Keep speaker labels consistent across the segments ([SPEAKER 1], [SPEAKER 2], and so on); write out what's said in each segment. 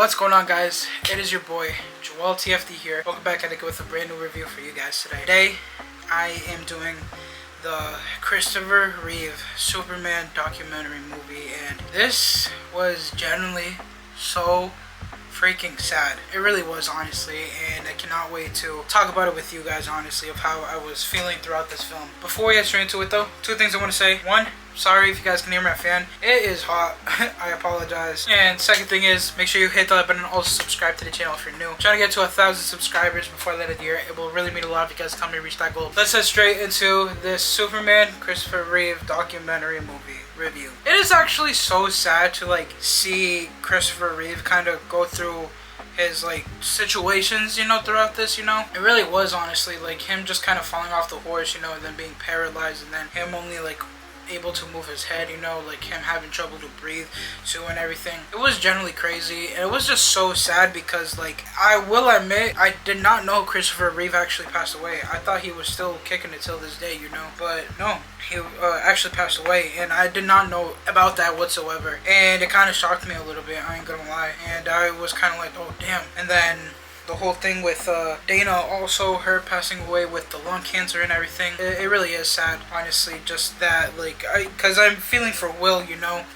[SPEAKER 1] What's going on, guys? It is your boy Joel TFD here. Welcome back at it with a brand new review for you guys today. Today I am doing the Christopher Reeve Superman documentary movie, and this was genuinely so freaking sad. It really was, honestly, and I cannot wait to talk about it with you guys, honestly, of how I was feeling throughout this film. Before we get straight into it though, two things I want to say. One, sorry if you guys can hear my fan. It is hot. I apologize. And second thing is, make sure you hit the like button and also subscribe to the channel if you're new. I'm trying to get to 1,000 subscribers before the end of the year. It will really mean a lot if you guys come to reach that goal. Let's head straight into this Superman Christopher Reeve documentary movie review. It is actually so sad to see Christopher Reeve kind of go through his situations, throughout this, It really was, honestly, him just kind of falling off the horse, and then being paralyzed, and then him only able to move his head, him having trouble to breathe too and everything. It was generally crazy, and it was just so sad because I will admit, I did not know Christopher Reeve actually passed away. I thought he was still kicking it till this day, but no, he actually passed away, and I did not know about that whatsoever, and it kind of shocked me a little bit, I ain't gonna lie, and I was kind of like, oh damn. And then the whole thing with Dana, also her passing away with the lung cancer and everything, it really is sad, honestly, just that, because I'm feeling for Will,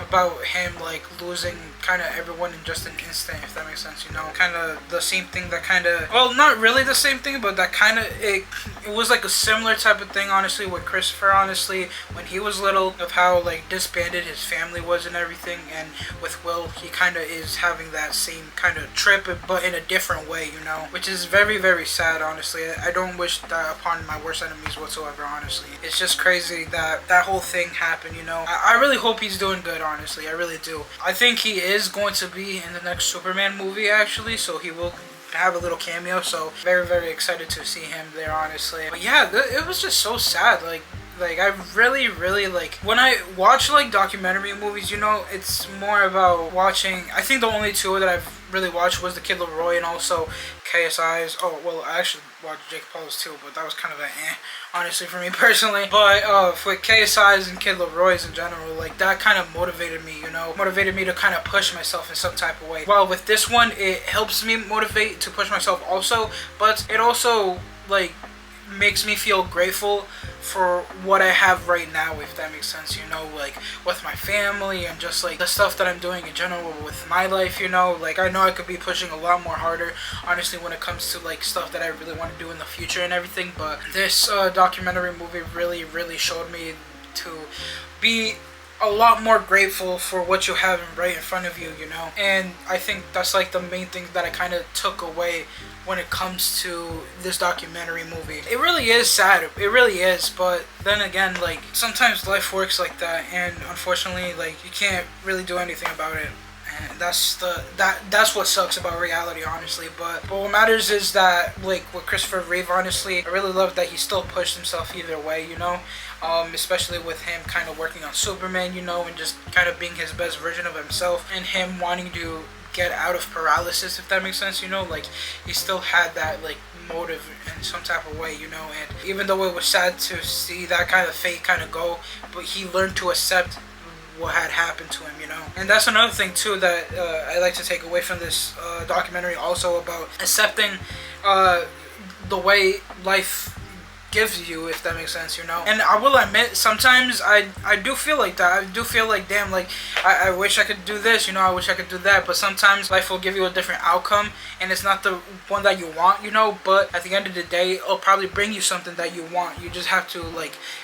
[SPEAKER 1] about him, losing kind of everyone in just an instant, if that makes sense, kind of the same thing that kind of, well, not really the same thing, but that kind of, it was a similar type of thing, honestly, with Christopher, honestly, when he was little, of how, disbanded his family was and everything, and with Will, he kind of is having that same kind of trip, but in a different way, which is very, very sad, honestly. I don't wish that upon my worst enemies whatsoever, honestly. It's just crazy that that whole thing happened, I really hope he's doing good, honestly. I really do. I think he is going to be in the next Superman movie, actually, so he will have a little cameo, so very, very excited to see him there, honestly. But yeah, it was just so sad, I really, when I watch documentary movies, it's more about watching. I think the only two that I've really watched was the Kid Laroi and also KSI's. Oh, well, I actually watched Jake Paul's too, but that was kind of honestly, for me personally. But with KSI's and Kid Laroi's in general, that kind of motivated me, motivated me to kind of push myself in some type of way. While with this one, it helps me motivate to push myself also, but it also makes me feel grateful for what I have right now, if that makes sense, with my family and just the stuff that I'm doing in general with my life, I know I could be pushing a lot more harder, honestly, when it comes to stuff that I really want to do in the future and everything. But this documentary movie really showed me to be a lot more grateful for what you have right in front of you, and I think that's the main thing that I kind of took away when it comes to this documentary movie. It really is sad, it really is, but then again, sometimes life works like that, and unfortunately, you can't really do anything about it. And that's what sucks about reality, honestly. But what matters is that, with Christopher Reeve, honestly, I really love that he still pushed himself either way, especially with him kind of working on Superman, and just kind of being his best version of himself, and him wanting to get out of paralysis, if that makes sense, he still had that motive in some type of way, and even though it was sad to see that kind of fate kind of go, but he learned to accept what had happened to him, and that's another thing too that I like to take away from this documentary, also about accepting the way life gives you, if that makes sense, and I will admit, sometimes I do feel like that. I do feel damn, I wish I could do this, I wish I could do that, but sometimes life will give you a different outcome, and it's not the one that you want, but at the end of the day, it'll probably bring you something that you want. You just have to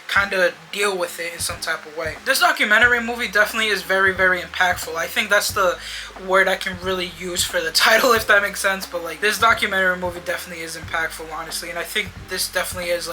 [SPEAKER 1] kind of deal with it in some type of way. This documentary movie definitely is very, very impactful. I think that's the word I can really use for the title, if that makes sense, but this documentary movie definitely is impactful, honestly, and I think this definitely is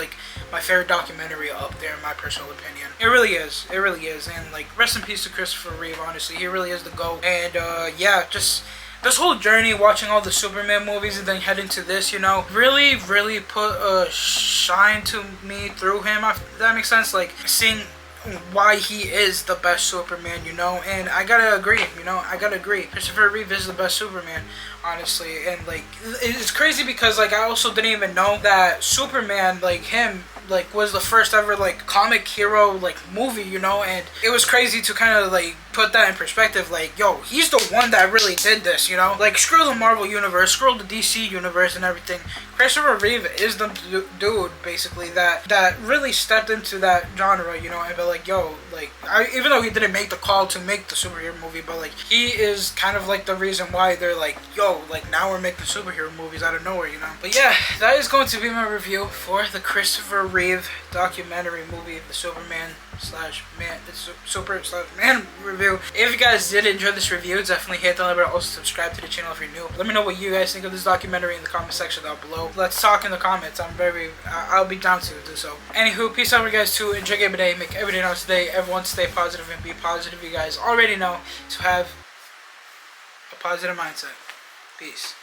[SPEAKER 1] my favorite documentary up there, in my personal opinion. It really is, and rest in peace to Christopher Reeve, honestly. He really is the GOAT, and yeah, just this whole journey, watching all the Superman movies and then heading to this, really put a shine to me through him, if that makes sense, seeing why he is the best Superman, and I gotta agree, Christopher Reeve is the best Superman, honestly, and it's crazy because I also didn't even know that Superman, him like was the first ever like comic hero like movie, you know, and it was crazy to kind of like put that in perspective. Like, yo, he's the one that really did this, you know. Like, screw the Marvel universe, screw the DC universe and everything. Christopher Reeve is the dude basically that really stepped into that genre, you know, and be like, yo, like, even though he didn't make the call to make the superhero movie, but like he is kind of like the reason why they're like, yo, like now we're making superhero movies out of nowhere, you know. But yeah, that is going to be my review for the Christopher Reeve documentary movie, the Superman slash man, it's super slash man review. If you guys did enjoy this review, definitely hit the like button. Also subscribe to the channel if you're new. Let me know what you guys think of this documentary in the comment section down below. Let's talk in the comments. I'll be down to do so. Anywho, peace out, you guys too. Enjoy game day. Make every day now today. Everyone stay positive and be positive. You guys already know to have a positive mindset. Peace.